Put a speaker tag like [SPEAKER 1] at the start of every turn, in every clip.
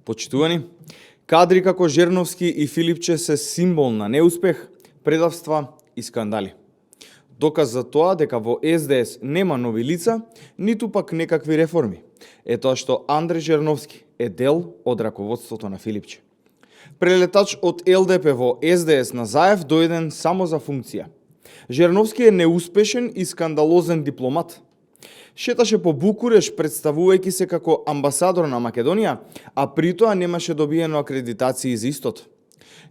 [SPEAKER 1] Почитувани, кадри како Жерновски и Филипче се символ на неуспех, предавства и скандали. Доказ за тоа дека во СДС нема нови лица, ниту пак некакви реформи, е тоа што Андреј Жерновски е дел од раководството на Филипче. Прелетач од ЛДП во СДС на Заев дојден само за функција. Жерновски е неуспешен и скандалозен дипломат. Шеташе по Букуреш представувајќи се како амбасадор на Македонија, а притоа немаше добиено акредитации за истото.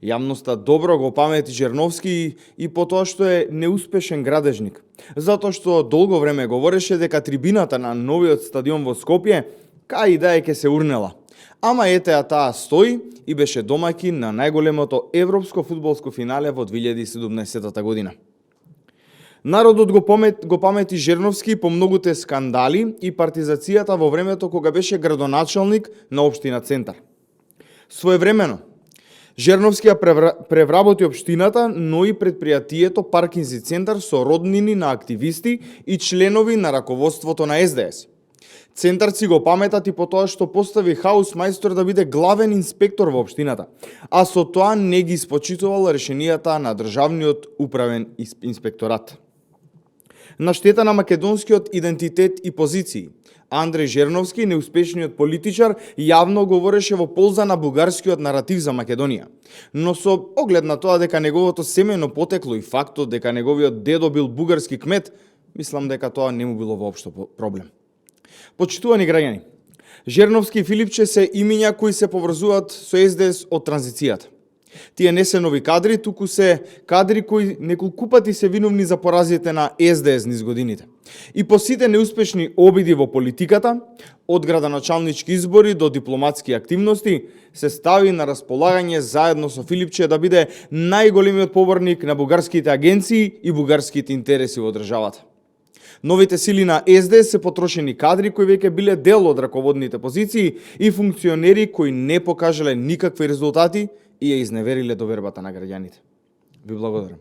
[SPEAKER 1] Јавноста добро го памети Жерновски и по тоа што е неуспешен градежник, затоа што долго време говореше дека трибината на новиот стадион во Скопје кај да ќе се урнела. Ама етеа таа стои и беше домаќин на најголемото европско фудбалско финале во 2017 година. Народот го памети Жерновски по многуте скандали и партизацијата во времето кога беше градоначалник на општина Центар. Своевремено, Жерновски ја превработи општината, но и предпријатието Паркинзи Центар со роднини на активисти и членови на раководството на СДС. Центарци го паметат и по тоа што постави хаус мајстор да биде главен инспектор во општината, а со тоа не ги испочитувал решенијата на државниот управен инспекторат. На штета на македонскиот идентитет и позиции, Андреј Жерновски, неуспешниот политичар, јавно говореше во полза на бугарскиот наратив за Македонија. Но со оглед на тоа дека неговото семејно потекло и фактот дека неговиот дедо бил бугарски кмет, мислам дека тоа не му било воопшто проблем. Почитувани граѓани, Жерновски и Филипче се имиња кои се поврзуваат со СДС од транзицијата. Тие не се нови кадри, туку се кадри кои неколку пати се виновни за поразите на СДС низ годините. И по сите неуспешни обиди во политиката, од градоначалнички избори до дипломатски активности, се стави на располагање заедно со Филипче да биде најголемиот поборник на бугарските агенции и бугарските интереси во државата. Новите сили на СДС се потрошени кадри кои веќе биле дел од раководните позиции и функционери кои не покажале никакви резултати и ја изневериле довербата на граѓаните. Ви благодарам.